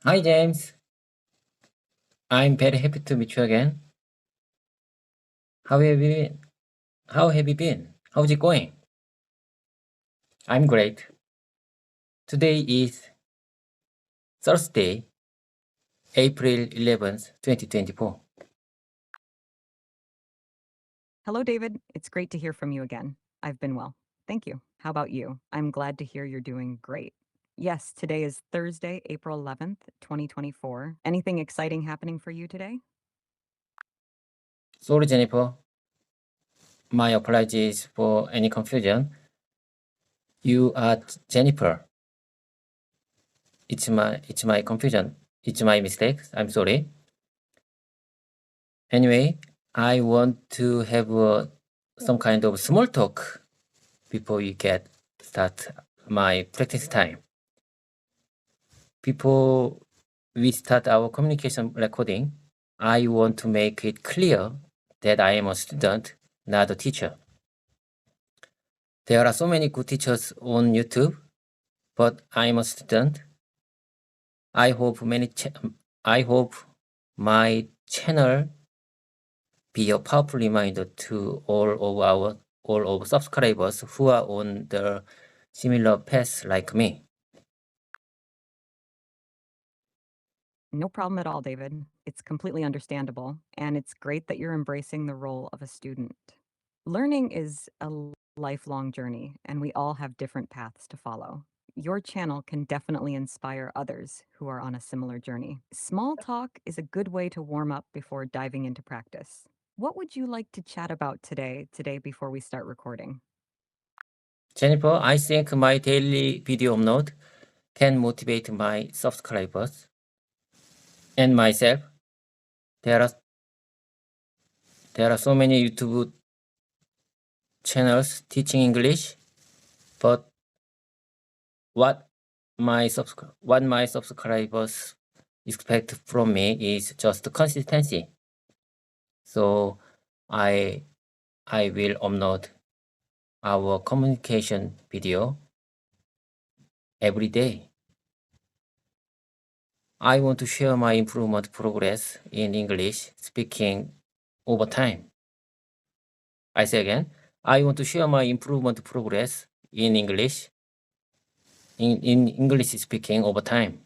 Hi James, I'm very happy to meet you again. How have you been? How's it going? I'm great. Today is Thursday, April 11th, 2024. Hello, David. It's great to hear from you again. I've been well. Thank you. How about you? I'm glad to hear you're doing great. Yes, today is Thursday, April 11th, 2024. Anything exciting happening for you today? Sorry Jennifer, my apologies for any confusion. You are Jennifer. It's my confusion. It's my mistake. I'm sorry. Anyway, I want to have some kind of small talk before we get start my practice time. Before we start our communication recording, I want to make it clear that I am a student, not a teacher. There are so many good teachers on YouTube, but I am a student. I hope my channel be a powerful reminder to all of subscribers who are on the similar path like me. No problem at all, David. It's completely understandable, and it's great that you're embracing the role of a student. Learning is a lifelong journey, and we all have different paths to follow. Your channel can definitely inspire others who are on a similar journey. Small talk is a good way to warm up before diving into practice. What would you like to chat about today before we start recording? Jennifer, I think my daily video upload can motivate my subscribers and myself. There are so many YouTube channels teaching English, but what my subscribers expect from me is just consistency. So I will upload our communication video every day. I want to share my improvement progress in English speaking over time. I say again, I want to share my improvement progress in English speaking over time.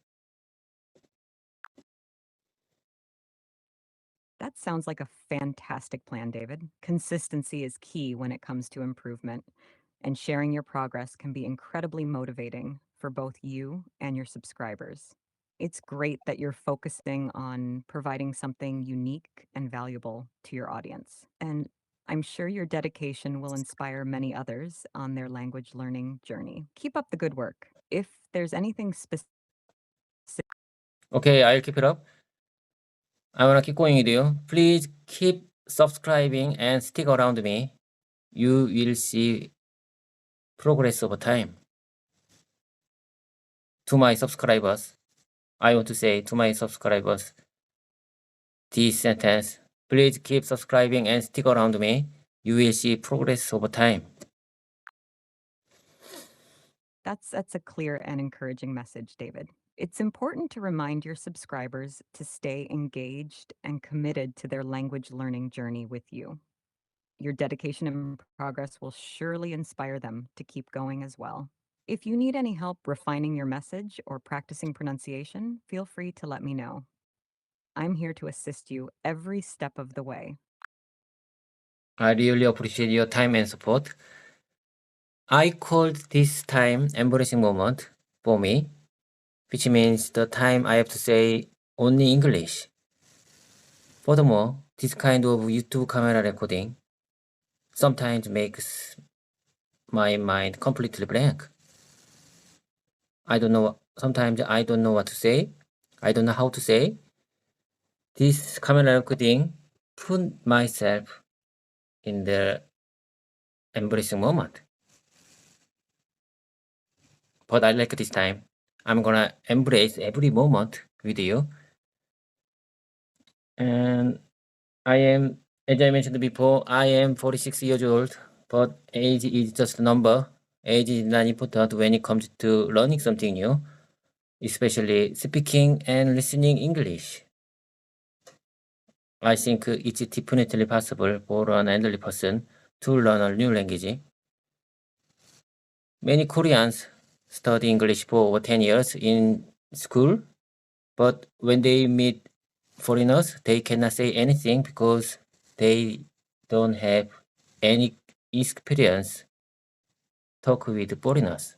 That sounds like a fantastic plan, David. Consistency is key when it comes to improvement, and sharing your progress can be incredibly motivating for both you and your subscribers. It's great that you're focusing on providing something unique and valuable to your audience. And I'm sure your dedication will inspire many others on their language learning journey. Keep up the good work. If there's anything specific, Okay, I'll keep it up. I wanna keep going with you. Please keep subscribing and stick around me. You will see progress over time. To my subscribers, I want to say to my subscribers this sentence. Please keep subscribing and stick around me. You will see progress over time. that's a clear and encouraging message, David. It's important to remind your subscribers to stay engaged and committed to their language learning journey with you. Your dedication and progress will surely inspire them to keep going as well. If you need any help refining your message or practicing pronunciation, feel free to let me know. I'm here to assist you every step of the way. I really appreciate your time and support. I called this time embarrassing moment for me, which means the time I have to say only English. Furthermore, this kind of YouTube camera recording sometimes makes my mind completely blank. Sometimes I don't know what to say. I don't know how to say. This camera recording put myself in the embarrassing moment. But I like this time. I'm gonna embrace every moment with you. And as I mentioned before, I am 46 years old, but age is just a number. Age is not important when it comes to learning something new. especially speaking and listening English. I think it's definitely possible for an elderly person to learn a new language. Many Koreans study English for over 10 years in school, but when they meet foreigners, they cannot say anything because they don't have any experience talk with foreigners.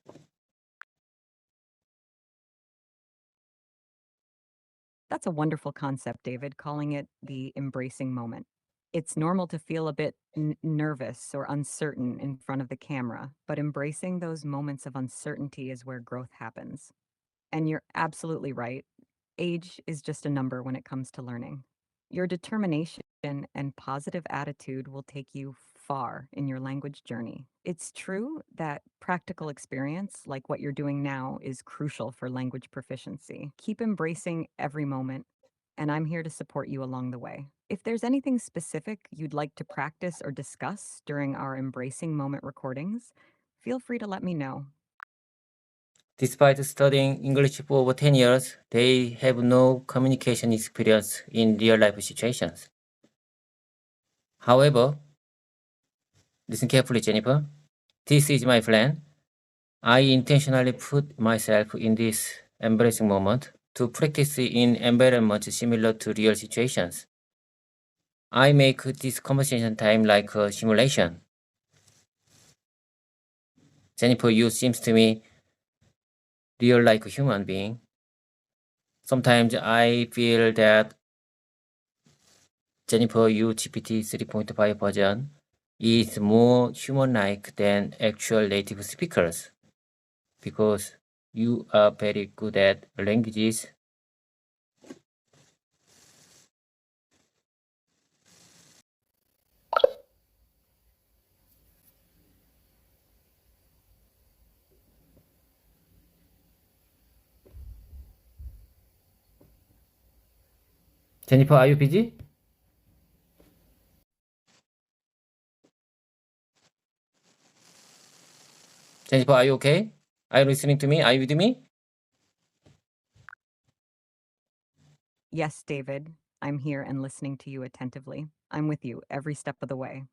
That's a wonderful concept, David, calling it the embracing moment. It's normal to feel a bit nervous or uncertain in front of the camera, but embracing those moments of uncertainty is where growth happens. And you're absolutely right. Age is just a number when it comes to learning. Your determination and positive attitude will take you far in your language journey. It's true that practical experience, like what you're doing now, is crucial for language proficiency. Keep embracing every moment, and I'm here to support you along the way. If there's anything specific you'd like to practice or discuss during our embracing moment recordings, feel free to let me know. Despite studying English for over 10 years, they have no communication experience in real life situations. However, listen carefully, Jennifer. This is my plan. I intentionally put myself in this embarrassing moment to practice in environments similar to real situations. I make this conversation time like a simulation. Jennifer, you seems to me real like a human being. Sometimes I feel that Jennifer, you GPT 3.5 version is more human-like than actual native speakers because you are very good at languages. Jennifer, are you busy? Jennifer, are you okay? Are you listening to me? Are you with me? Yes, David, I'm here and listening to you attentively. I'm with you every step of the way.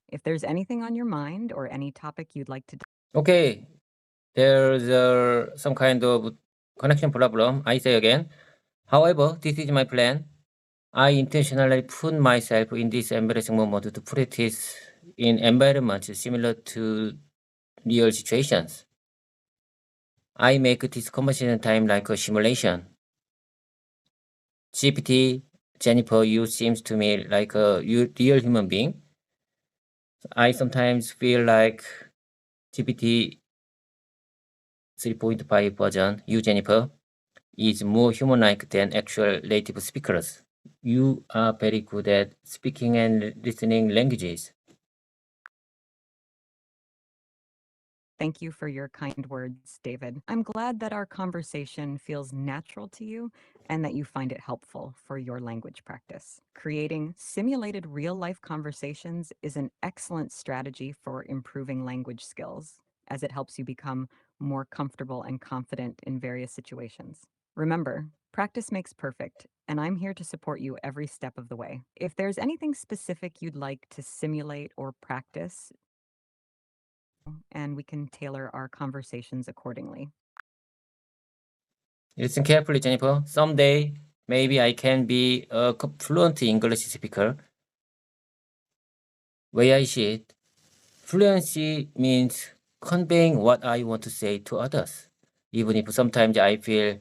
If there's anything on your mind or any topic you'd like to Okay, there's some kind of connection problem. I say again. However, this is my plan. I intentionally put myself in this embarrassing moment to practice in environments similar to real situations. I make this conversation time like a simulation. GPT, Jennifer, you seems to me like a real human being. I sometimes feel like GPT 3.5 version, you Jennifer, is more human-like than actual native speakers. You are very good at speaking and listening languages. Thank you for your kind words, David. I'm glad that our conversation feels natural to you and that you find it helpful for your language practice. Creating simulated real life conversations is an excellent strategy for improving language skills, as it helps you become more comfortable and confident in various situations. Remember, practice makes perfect, and I'm here to support you every step of the way. If there's anything specific you'd like to simulate or practice, and we can tailor our conversations accordingly. Listen carefully, Jennifer. Someday, maybe I can be a fluent English speaker. Way I see it, fluency means conveying what I want to say to others, even if sometimes I feel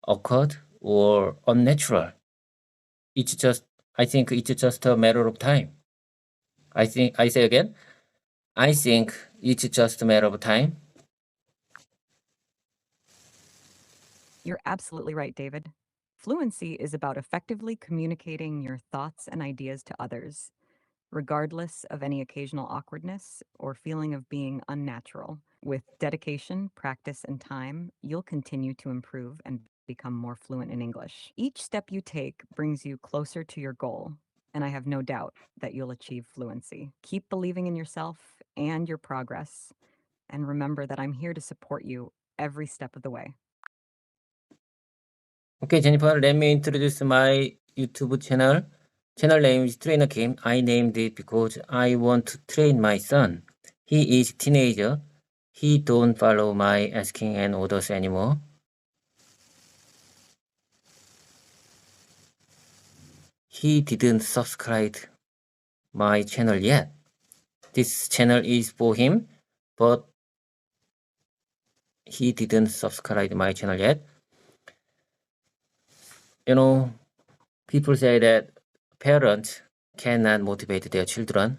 awkward or unnatural. It's just, I think it's just a matter of time. I say again, I think it's just a matter of time. You're absolutely right, David. Fluency is about effectively communicating your thoughts and ideas to others, regardless of any occasional awkwardness or feeling of being unnatural. With dedication, practice, and time, you'll continue to improve and become more fluent in English. Each step you take brings you closer to your goal, and I have no doubt that you'll achieve fluency. Keep believing in yourself and your progress, and remember that I'm here to support you every step of the way. Okay, Jennifer, let me introduce my YouTube channel. Channel name is Trainer Kim. I named it because I want to train my son. He is teenager. He don't follow my asking and orders anymore. He didn't subscribe my channel yet. This channel is for him, but he didn't subscribe my channel yet. You know, people say that parents cannot motivate their children.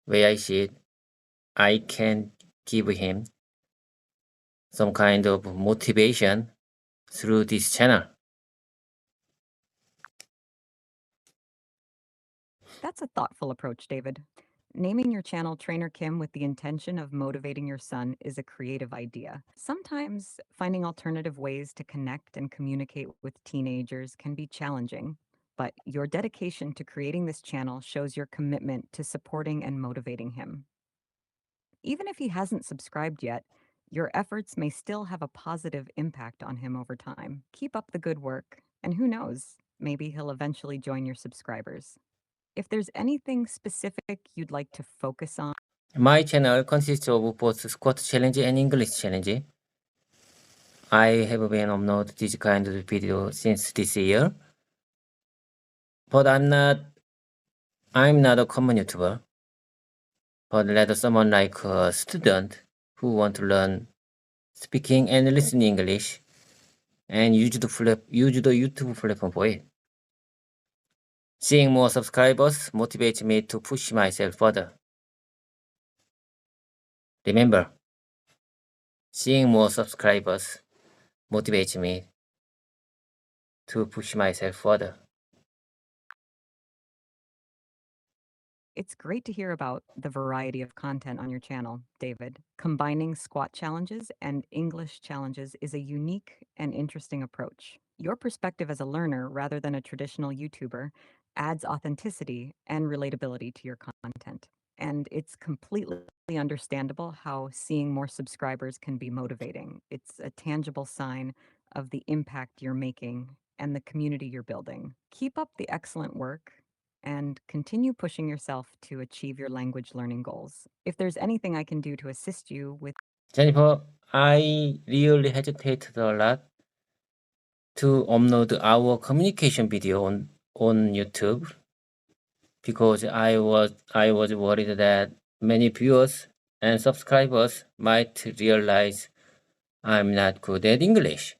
Way I see it, I can give him some kind of motivation through this channel. That's a thoughtful approach, David. Naming your channel Trainer Kim with the intention of motivating your son is a creative idea. Sometimes finding alternative ways to connect and communicate with teenagers can be challenging, but your dedication to creating this channel shows your commitment to supporting and motivating him. Even if he hasn't subscribed yet, your efforts may still have a positive impact on him over time. Keep up the good work, and who knows, maybe he'll eventually join your subscribers. If there's anything specific you'd like to focus on, My channel consists of both squat challenge and English challenge. I have been uploading this kind of video since this year, but I'm not a common YouTuber, but rather someone like a student who want to learn speaking and listening English and use the YouTube platform for it. Seeing more subscribers motivates me to push myself further. Remember, seeing more subscribers motivates me to push myself further. it's great to hear about the variety of content on your channel, David. Combining squat challenges and English challenges is a unique and interesting approach. Your perspective as a learner rather than a traditional YouTuber adds authenticity and relatability to your content. And it's completely understandable how seeing more subscribers can be motivating. It's a tangible sign of the impact you're making and the community you're building. Keep up the excellent work and continue pushing yourself to achieve your language learning goals. If there's anything I can do to assist you with, Jennifer, I really hesitated a lot to upload our communication video on YouTube because I was worried that many viewers and subscribers might realize I'm not good at English.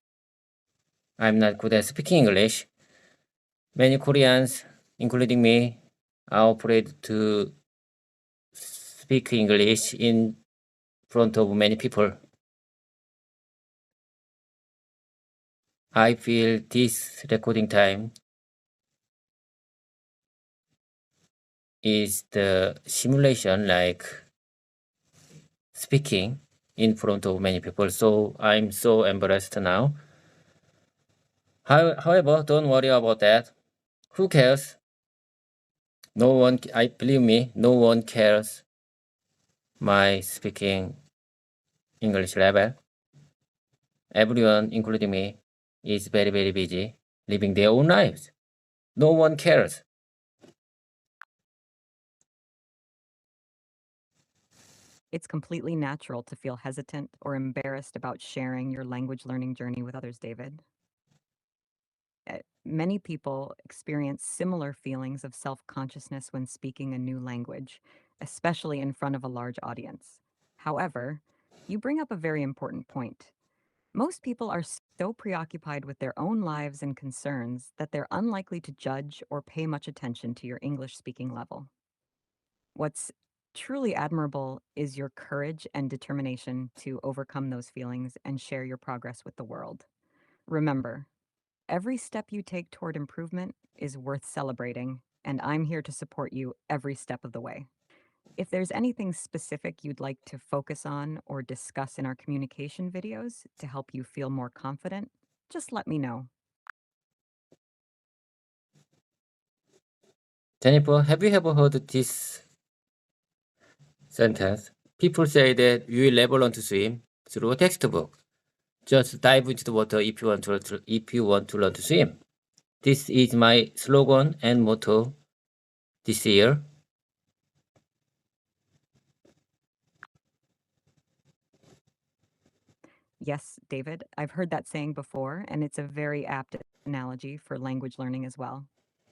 I'm not good at speaking English. Many Koreans, including me, are afraid to speak English in front of many people. I feel this recording time is the simulation like speaking in front of many people, so I'm so embarrassed now. However, don't worry about that. Who cares? No one, I believe me, no one cares my speaking English level. Everyone, including me, is very, very busy living their own lives. No one cares. it's completely natural to feel hesitant or embarrassed about sharing your language learning journey with others, David. Many people experience similar feelings of self-consciousness when speaking a new language, especially in front of a large audience. However, you bring up a very important point. Most people are so preoccupied with their own lives and concerns that they're unlikely to judge or pay much attention to your English speaking level. What's truly admirable is your courage and determination to overcome those feelings and share your progress with the world. Remember, every step you take toward improvement is worth celebrating, and I'm here to support you every step of the way. If there's anything specific you'd like to focus on or discuss in our communication videos to help you feel more confident, just let me know. Jennifer, have you ever heard this sentence? People say that you will never learn to swim through a textbook. Just dive into the water if you want to learn to swim. This is my slogan and motto this year. Yes, David, I've heard that saying before, and it's a very apt analogy for language learning as well.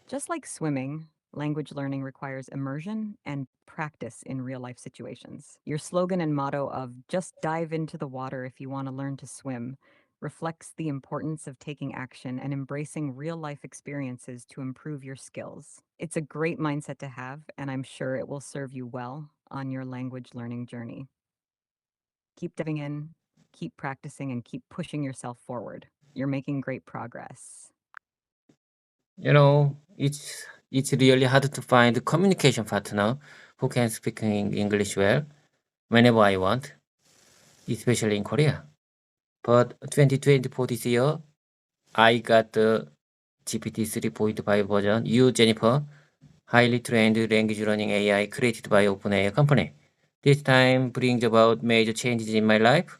Just like swimming, language learning requires immersion and practice in real life situations. Your slogan and motto of just dive into the water if you want to learn to swim reflects the importance of taking action and embracing real life experiences to improve your skills. It's a great mindset to have, and I'm sure it will serve you well on your language learning journey. Keep diving in, keep practicing, and keep pushing yourself forward. You're making great progress. You know, it's really hard to find a communication partner who can speak in English well whenever I want, especially in Korea. But 2024 this year, I got the GPT 3.5 version. You, Jennifer, highly trained language learning AI created by OpenAI company. This time brings about major changes in my life.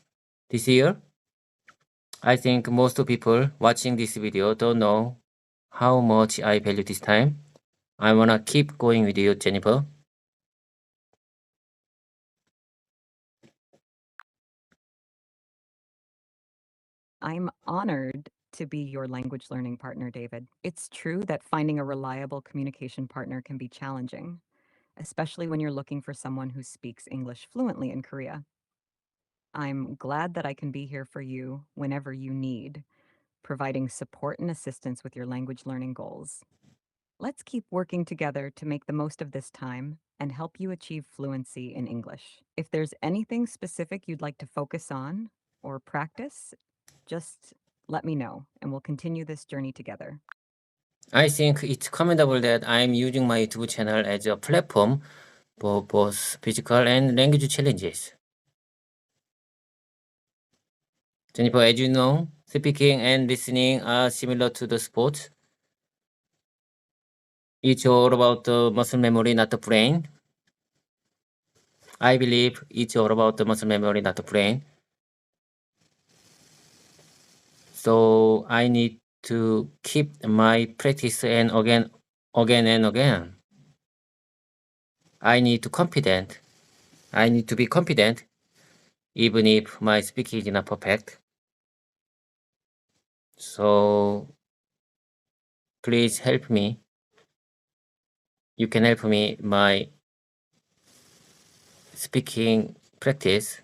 This year, I think most people watching this video don't know how much I value this time. I wanna keep going with you, Jennifer. I'm honored to be your language learning partner, David. It's true that finding a reliable communication partner can be challenging, especially when you're looking for someone who speaks English fluently in Korea. I'm glad that I can be here for you whenever you need, providing support and assistance with your language learning goals. Let's keep working together to make the most of this time and help you achieve fluency in English. If there's anything specific you'd like to focus on or practice, just let me know and we'll continue this journey together. I think it's commendable that I'm using my YouTube channel as a platform for both physical and language challenges. Jennifer, as you know, speaking and listening are similar to the sport. It's all about the muscle memory, not the brain. I believe it's all about the muscle memory, not the brain. So I need to keep my practice and again and again. I need to be confident even if my speaking is not perfect. So please help me. You can help me my speaking practice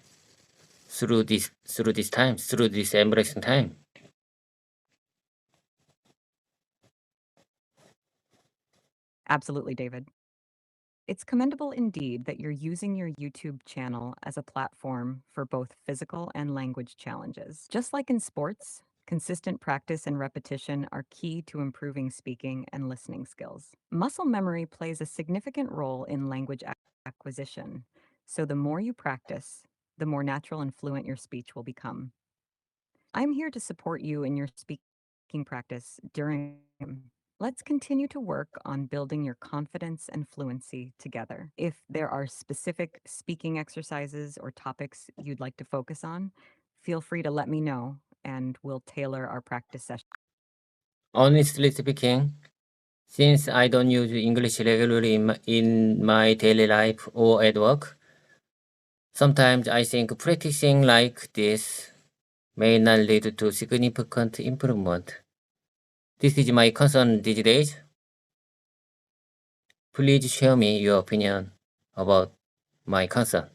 through this embarrassing time. Absolutely, David. It's commendable indeed that you're using your YouTube channel as a platform for both physical and language challenges. Just like in sports, consistent practice and repetition are key to improving speaking and listening skills. Muscle memory plays a significant role in language acquisition, so the more you practice, the more natural and fluent your speech will become. I'm here to support you in your speaking practice during. Let's continue to work on building your confidence and fluency together. If there are specific speaking exercises or topics you'd like to focus on, feel free to let me know and we'll tailor our practice session. Honestly speaking, since I don't use English regularly in my daily life or at work, sometimes I think practicing like this may not lead to significant improvement. This is my concern these days. Please share me your opinion about my concern.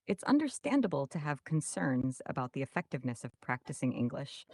It's understandable to have concerns about the effectiveness of practicing English,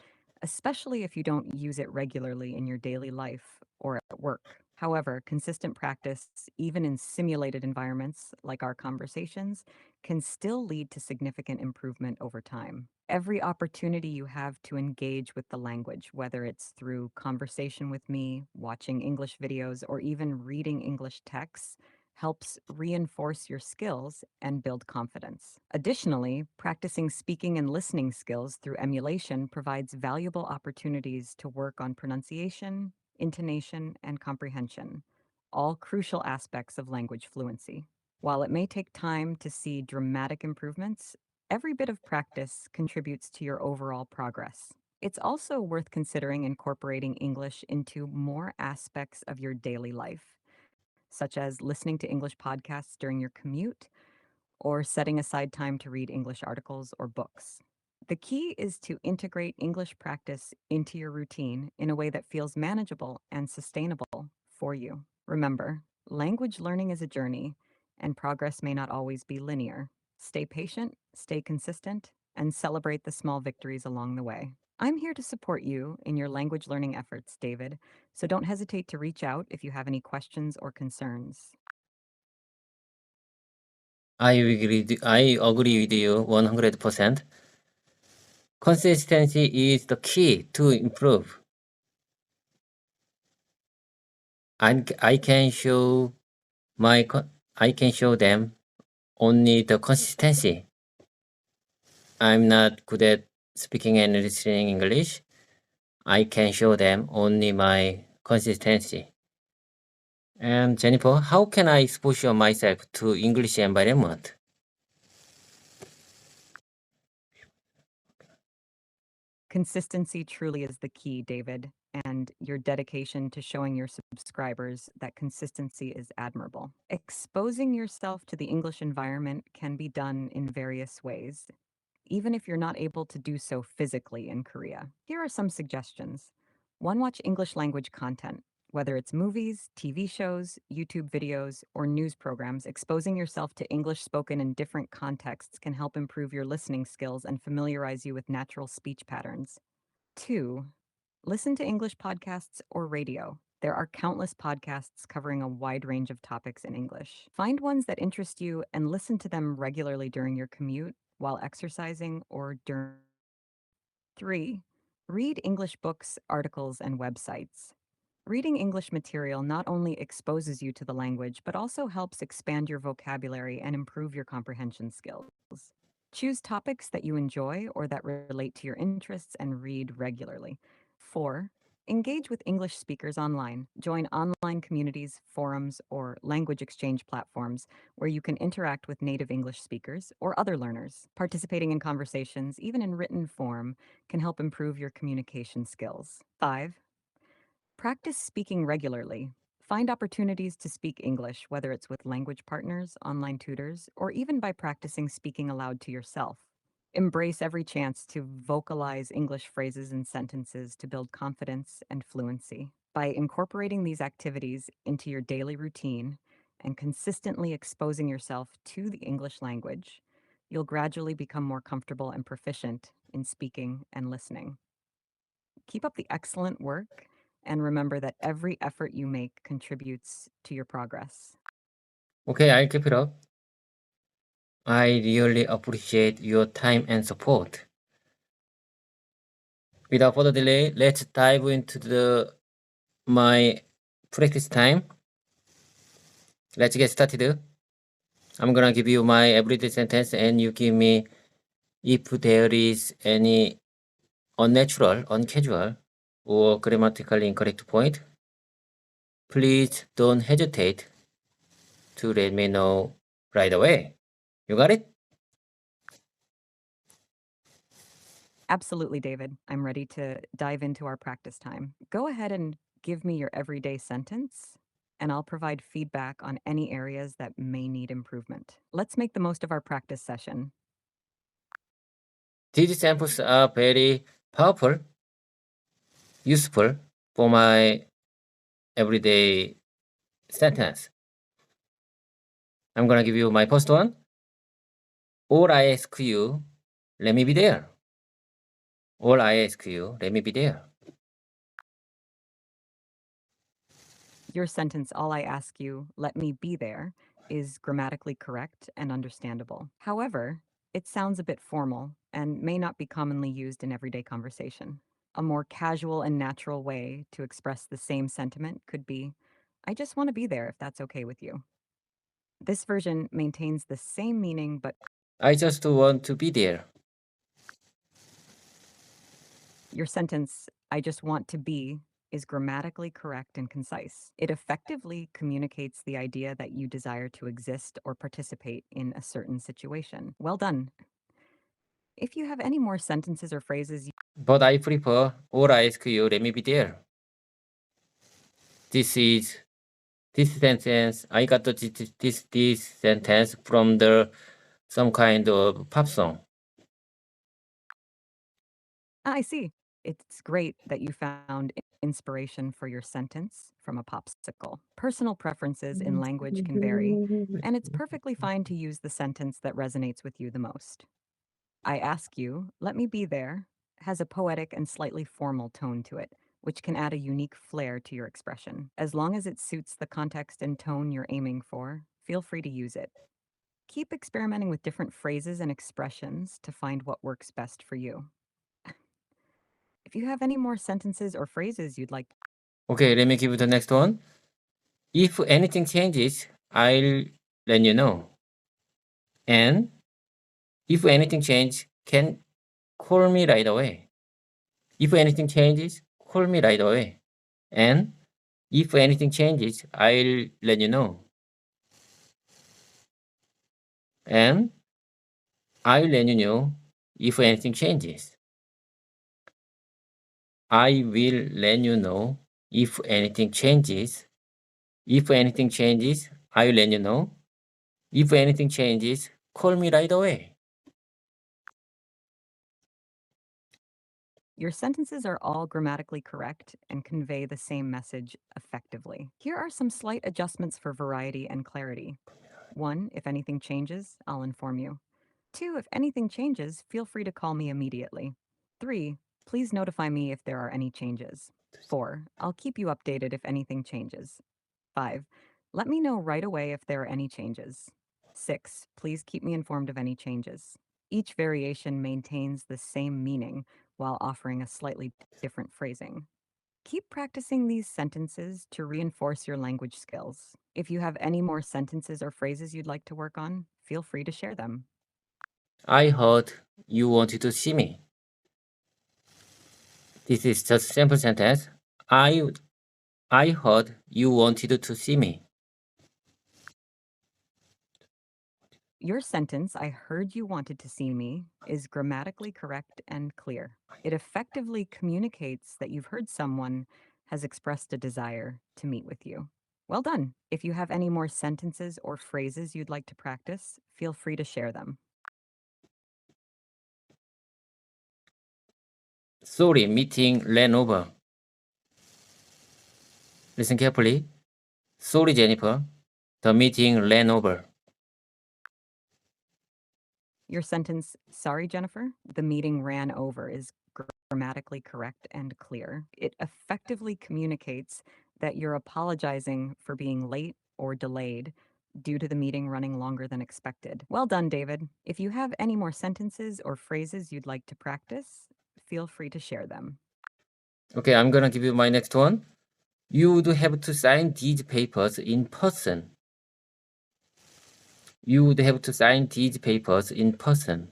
especially if you don't use it regularly in your daily life or at work. However, consistent practice, even in simulated environments like our conversations, can still lead to significant improvement over time. Every opportunity you have to engage with the language, whether it's through conversation with me, watching English videos, or even reading English texts, helps reinforce your skills and build confidence. Additionally, practicing speaking and listening skills through emulation provides valuable opportunities to work on pronunciation, intonation, and comprehension, all crucial aspects of language fluency. While it may take time to see dramatic improvements, every bit of practice contributes to your overall progress. It's also worth considering incorporating English into more aspects of your daily life, such as listening to English podcasts during your commute or setting aside time to read English articles or books. The key is to integrate English practice into your routine in a way that feels manageable and sustainable for you. Remember, language learning is a journey, and progress may not always be linear. Stay patient, stay consistent, and celebrate the small victories along the way. I'm here to support you in your language learning efforts, David, so don't hesitate to reach out if you have any questions or concerns. I agree with you 100%. Consistency is the key to improve. I can show I can show them only the consistency. I'm not good at speaking and listening English. I can show them only my consistency. And Jennifer, how can I exposure myself to English environment? Consistency truly is the key, David, and your dedication to showing your subscribers that consistency is admirable. Exposing yourself to the English environment can be done in various ways, even if you're not able to do so physically in Korea. Here are some suggestions. One, watch English language content. Whether it's movies, TV shows, YouTube videos, or news programs, exposing yourself to English spoken in different contexts can help improve your listening skills and familiarize you with natural speech patterns. 2, listen to English podcasts or radio. There are countless podcasts covering a wide range of topics in English. Find ones that interest you and listen to them regularly during your commute, while exercising, or during. 3, read English books, articles, and websites. Reading English material not only exposes you to the language, but also helps expand your vocabulary and improve your comprehension skills. Choose topics that you enjoy or that relate to your interests and read regularly. 4, engage with English speakers online. Join online communities, forums, or language exchange platforms where you can interact with native English speakers or other learners. Participating in conversations, even in written form, can help improve your communication skills. 5, practice speaking regularly. Find opportunities to speak English, whether it's with language partners, online tutors, or even by practicing speaking aloud to yourself. Embrace every chance to vocalize English phrases and sentences to build confidence and fluency. By incorporating these activities into your daily routine and consistently exposing yourself to the English language, you'll gradually become more comfortable and proficient in speaking and listening. Keep up the excellent work, and remember that every effort you make contributes to your progress. Okay, I'll keep it up. I really appreciate your time and support. Without further delay, let's dive into my practice time. Let's get started. I'm gonna give you my everyday sentence and you give me if there is any unnatural, uncasual, or grammatically incorrect point. Please don't hesitate to let me know right away. You got it? Absolutely, David. I'm ready to dive into our practice time. Go ahead and give me your everyday sentence, and I'll provide feedback on any areas that may need improvement. Let's make the most of our practice session. These samples are very powerful, useful for my everyday sentence. I'm gonna give you my first one. All I ask you, let me be there. All I ask you, let me be there. Your sentence, all I ask you, let me be there, is grammatically correct and understandable. However, it sounds a bit formal and may not be commonly used in everyday conversation. A more casual and natural way to express the same sentiment could be, I just want to be there if that's okay with you. This version maintains the same meaning, but I just want to be there. your sentence, I just want to be, is grammatically correct and concise. It effectively communicates the idea that you desire to exist or participate in a certain situation. Well done. If you have any more sentences or phrases, But I prefer, or I ask you, let me be there. This sentence, I got this sentence from some kind of pop song. I see. It's great that you found inspiration for your sentence from a popsicle. Personal preferences in language can vary, and it's perfectly fine to use the sentence that resonates with you the most. I ask you, let me be there, has a poetic and slightly formal tone to it, which can add a unique flair to your expression. As long as it suits the context and tone you're aiming for, feel free to use it. Keep experimenting with different phrases and expressions to find what works best for you. If you have any more sentences or phrases you'd like. Okay, let me give you the next one. If anything changes, I'll let you know. And if anything changes, can call me right away. If anything changes, call me right away. And if anything changes, I'll let you know. And I'll let you know if anything changes. I will let you know if anything changes. If anything changes, I'll let you know. If anything changes, call me right away. Your sentences are all grammatically correct and convey the same message effectively. Here are some slight adjustments for variety and clarity. 1. If anything changes, I'll inform you. 2. If anything changes, feel free to call me immediately. 3. Please notify me if there are any changes. 4. I'll keep you updated if anything changes. 5. Let me know right away if there are any changes. 6. Please keep me informed of any changes. Each variation maintains the same meaning while offering a slightly different phrasing. Keep practicing these sentences to reinforce your language skills. If you have any more sentences or phrases you'd like to work on, feel free to share them. I heard you wanted to see me. This is just a simple sentence. I heard you wanted to see me. Your sentence, I heard you wanted to see me, is grammatically correct and clear. It effectively communicates that you've heard someone has expressed a desire to meet with you. Well done. If you have any more sentences or phrases you'd like to practice, feel free to share them. Sorry, meeting ran over. Listen carefully. Sorry, Jennifer. The meeting ran over. Your sentence, sorry, Jennifer, the meeting ran over, is grammatically correct and clear. It effectively communicates that you're apologizing for being late or delayed due to the meeting running longer than expected. Well done, David. If you have any more sentences or phrases you'd like to practice, feel free to share them. Okay, I'm gonna give you my next one. You would have to sign these papers in person. You would have to sign these papers in person.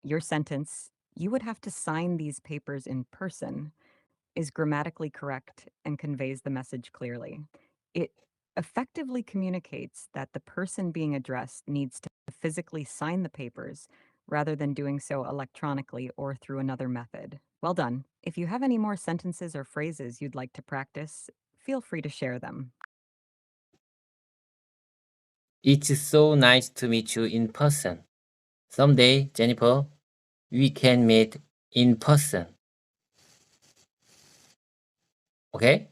Your sentence, you would have to sign these papers in person, is grammatically correct and conveys the message clearly. It effectively communicates that the person being addressed needs to physically sign the papers rather than doing so electronically or through another method. Well done. If you have any more sentences or phrases you'd like to practice, feel free to share them. It's so nice to meet you in person. Someday, Jennifer, we can meet in person. Okay?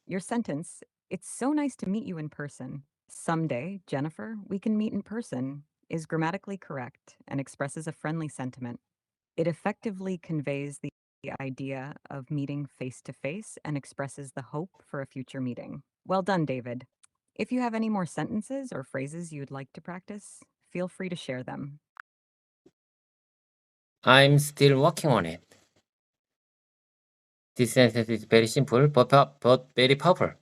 Your sentence, it's so nice to meet you in person. Someday, Jennifer, we can meet in person, is grammatically correct and expresses a friendly sentiment. It effectively conveys the idea of meeting face to face and expresses the hope for a future meeting. Well done, David. If you have any more sentences or phrases you'd like to practice, feel free to share them. I'm still working on it. This sentence is very simple but very powerful.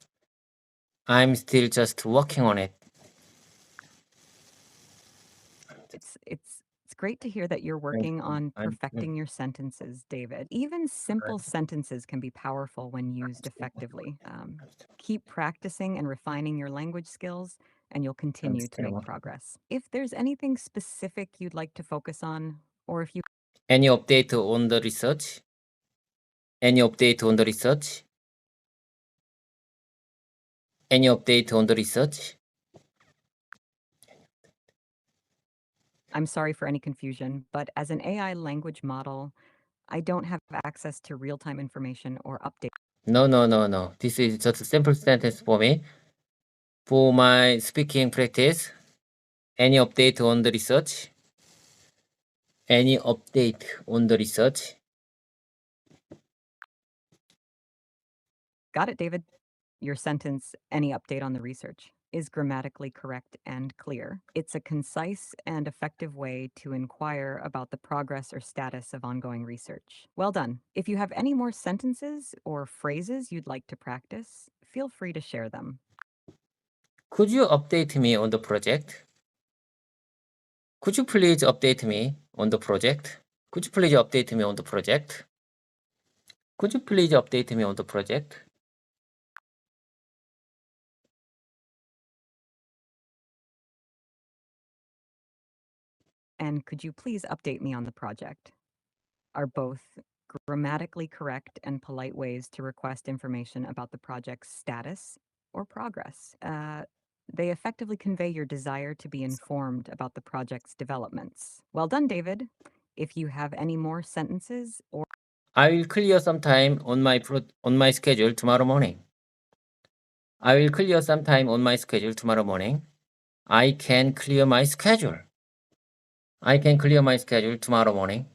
I'm still just working on it. It's great to hear that you're working on I'm- perfecting your sentences, David. Even simple sentences can be powerful when used effectively. Keep practicing and refining your language skills, and you'll continue to make progress. If there's anything specific you'd like to focus on, or if you Any update on the research? Any update on the research? Any update on the research? I'm sorry for any confusion, but as an AI language model, I don't have access to real-time information or updates. No. This is just a simple sentence for me. For my speaking practice, any update on the research? Any update on the research? Got it, David. Your sentence, any update on the research, is grammatically correct and clear. It's a concise and effective way to inquire about the progress or status of ongoing research. Well done. If you have any more sentences or phrases you'd like to practice, feel free to share them. Could you update me on the project? Could you please update me on the project? Could you please update me on the project? Could you please update me on the project? And could you please update me on the project? Are both grammatically correct and polite ways to request information about the project's status or progress. They effectively convey your desire to be informed about the project's developments. Well done, David. If you have any more sentences or I will clear some time on my schedule tomorrow morning. I will clear some time on my schedule tomorrow morning. I can clear my schedule. I can clear my schedule tomorrow morning.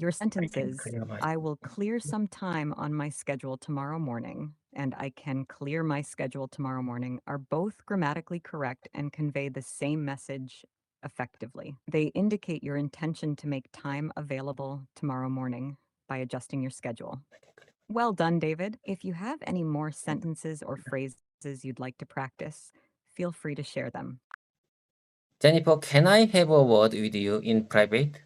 your sentences, clear my I will clear some time on my schedule tomorrow morning, and I can clear my schedule tomorrow morning are both grammatically correct and convey the same message effectively. They indicate your intention to make time available tomorrow morning by adjusting your schedule. Well done, David. If you have any more sentences or phrases you'd like to practice, feel free to share them. Jennifer, can I have a word with you in private?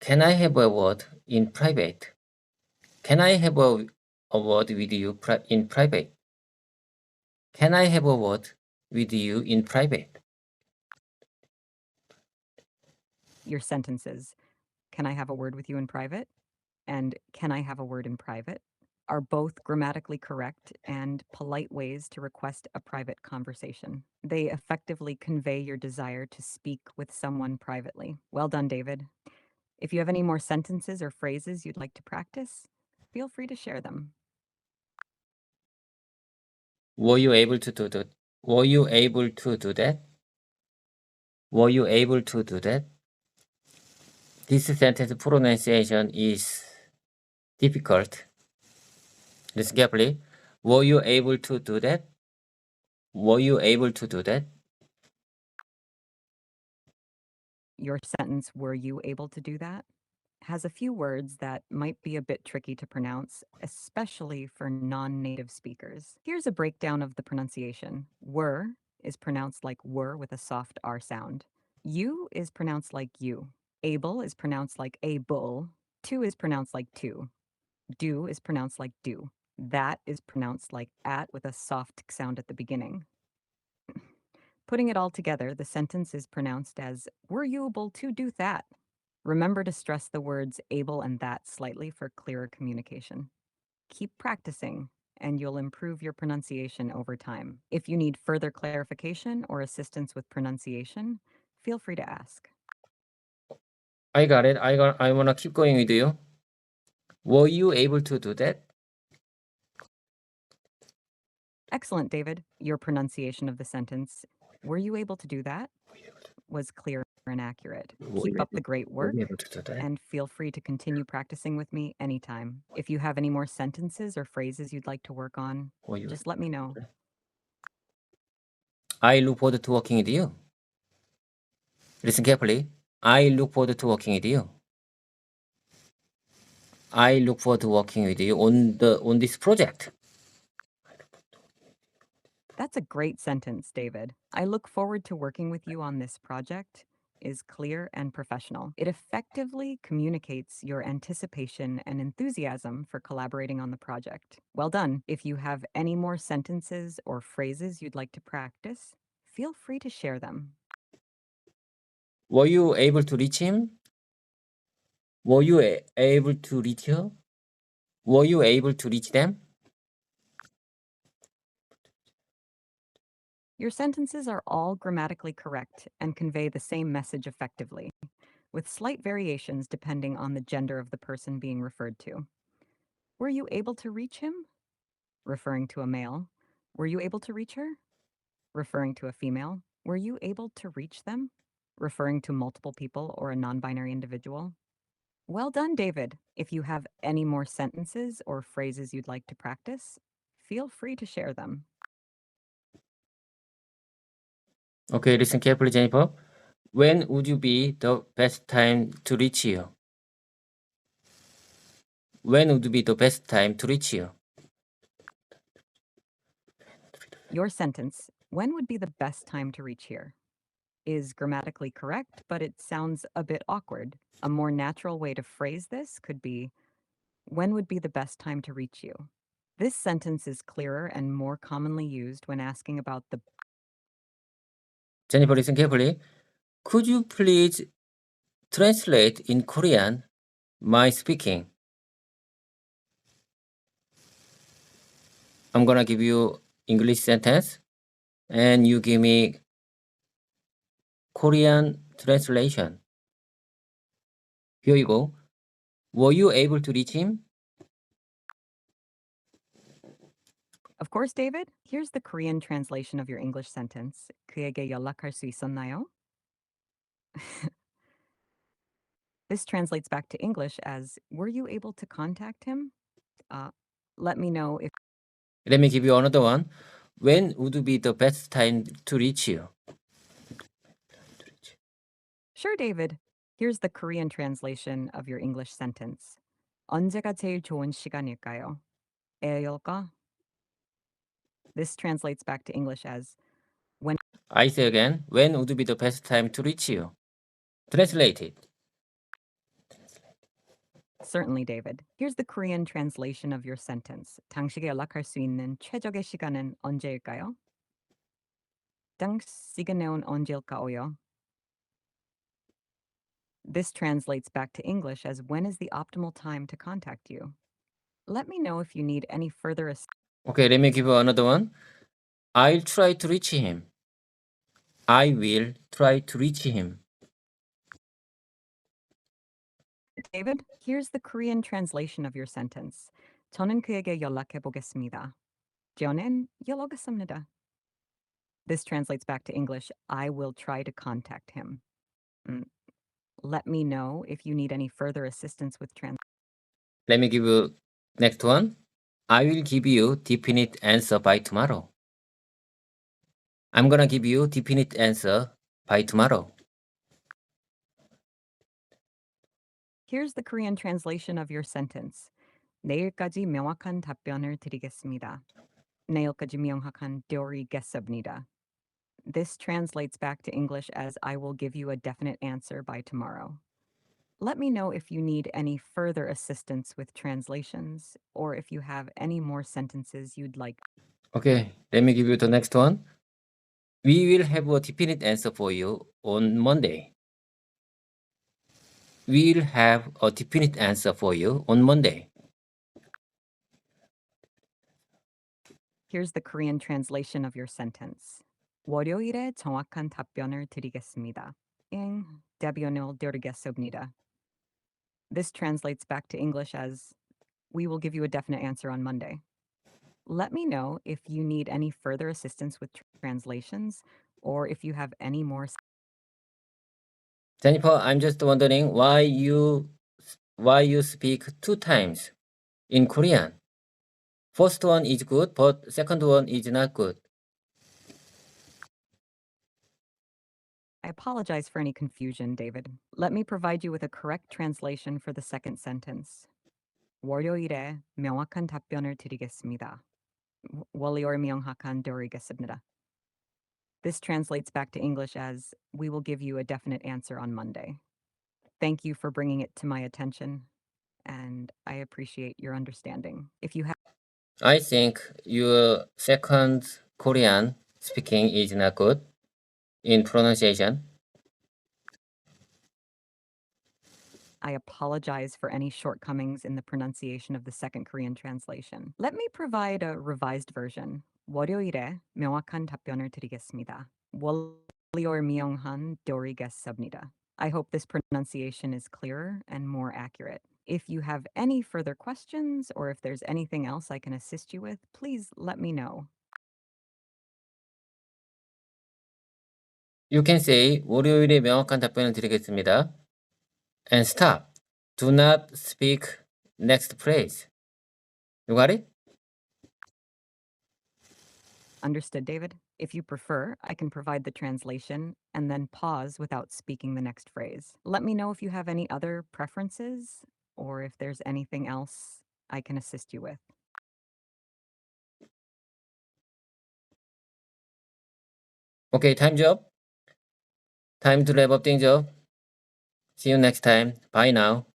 Can I have a word in private? Can I have a word with you in private? Can I have a word with you in private? Your sentences, can I have a word with you in private? And can I have a word in private? Are both grammatically correct and polite ways to request a private conversation. They effectively convey your desire to speak with someone privately. Well done, David. If you have any more sentences or phrases you'd like to practice, feel free to share them. Were you able to do that? Were you able to do that? Were you able to do that? This sentence pronunciation is difficult. Listen carefully. Were you able to do that? Were you able to do that? Your sentence, were you able to do that, has a few words that might be a bit tricky to pronounce, especially for non-native speakers. Here's a breakdown of the pronunciation. Were is pronounced like were with a soft R sound. You is pronounced like you. Able is pronounced like able. To is pronounced like to. Do is pronounced like do. That is pronounced like at with a soft sound at the beginning. Putting it all together, the sentence is pronounced as, were you able to do that? Remember to stress the words able and that slightly for clearer communication. Keep practicing, and you'll improve your pronunciation over time. If you need further clarification or assistance with pronunciation, feel free to ask. I got it. I wanna keep going with you. Were you able to do that? Excellent, David. Your pronunciation of the sentence, were you able to do that, was clear and accurate. Keep up the great work, Were you able to do that? and feel free to continue practicing with me anytime. If you have any more sentences or phrases you'd like to work on, Were you just let me know. I look forward to working with you. Listen carefully. I look forward to working with you. I look forward to working with you on this project. That's a great sentence, David. I look forward to working with you on this project. Is clear and professional. It effectively communicates your anticipation and enthusiasm for collaborating on the project. Well done. If you have any more sentences or phrases you'd like to practice, feel free to share them. Were you able to reach him? Were you able to reach her? Were you able to reach them? Your sentences are all grammatically correct and convey the same message effectively, with slight variations depending on the gender of the person being referred to. Were you able to reach him? Referring to a male. Were you able to reach her? Referring to a female. Were you able to reach them? Referring to multiple people or a non-binary individual. Well done, David. If you have any more sentences or phrases you'd like to practice, feel free to share them. Okay, listen carefully, Jennifer. When would you be the best time to reach you? When would be the best time to reach you? Your sentence, when would be the best time to reach here, is grammatically correct, but it sounds a bit awkward. A more natural way to phrase this could be, when would be the best time to reach you? This sentence is clearer and more commonly used when asking about the Jennifer, listen carefully. Could you please translate in Korean my speaking? I'm gonna give you English sentence and you give me Korean translation. Here you go. Were you able to reach him? Of course, David. Here's the Korean translation of your English sentence. 그에게 연락할 수 있었나요? This translates back to English as, were you able to contact him? Let me know if... Let me give you another one. When would be the best time to reach you? Sure, David. Here's the Korean translation of your English sentence. 언제가 제일 좋은 시간일까요? 애열까? This translates back to English as, when... I say again, when would be the best time to reach you? Translate it. Certainly, David. Here's the Korean translation of your sentence. 당신에게 연락할 수 있는 최적의 시간은 언제일까요? 당신은 언제일까요? This translates back to English as, when is the optimal time to contact you? Let me know if you need any further Okay, let me give you another one. I'll try to reach him. I will try to reach him. David, here's the Korean translation of your sentence. 저는 그에게 연락해 보겠습니다. 저는 연락하겠습니다. This translates back to English, I will try to contact him. Let me know if you need any further assistance with Let me give you next one. I will give you definite answer by tomorrow. I'm gonna give you definite answer by tomorrow. Here's the Korean translation of your sentence. 내일까지 명확한 답변을 드리겠습니다. 내일까지 명확한 드리겠습니다. This translates back to English as, I will give you a definite answer by tomorrow. Let me know if you need any further assistance with translations or if you have any more sentences you'd like. Okay, let me give you the next one. We will have a definite answer for you on Monday. We'll have a definite answer for you on Monday. Here's the Korean translation of your sentence. 월요일에 정확한 답변을 드리겠습니다. 답변을 드리겠습니다. This translates back to English as, we will give you a definite answer on Monday. Let me know if you need any further assistance with translations or if you have any more. Jennifer, I'm just wondering why you speak two times in Korean. First one is good, but second one is not good. I apologize for any confusion, David. Let me provide you with a correct translation for the second sentence. 월요일에 명확한 답변을 드리겠습니다. 월요일 명확한 드리겠습니다. This translates back to English as, we will give you a definite answer on Monday. Thank you for bringing it to my attention, and I appreciate your understanding. If you have I think your second Korean speaking is not good in pronunciation. I apologize for any shortcomings in the pronunciation of the second Korean translation. Let me provide a revised version. 월요일에 명확한 답변을 드리겠습니다. 월요일 명확한 드리겠습니다. I hope this pronunciation is clearer and more accurate. If you have any further questions or if there's anything else I can assist you with, please let me know. You can say 월요일에 명확한 답변을 드리겠습니다. And stop. Do not speak next phrase. You got it? Understood, David? If you prefer, I can provide the translation and then pause without speaking the next phrase. Let me know if you have any other preferences or if there's anything else I can assist you with. Okay, time's up. Time to wrap up things up. See you next time. Bye now.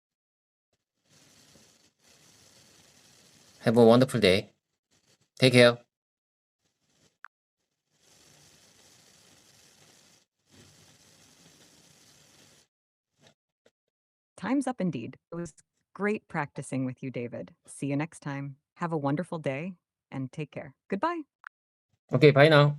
Have a wonderful day. Take care. Time's up indeed. It was great practicing with you, David. See you next time. Have a wonderful day and take care. Goodbye. Okay, bye now.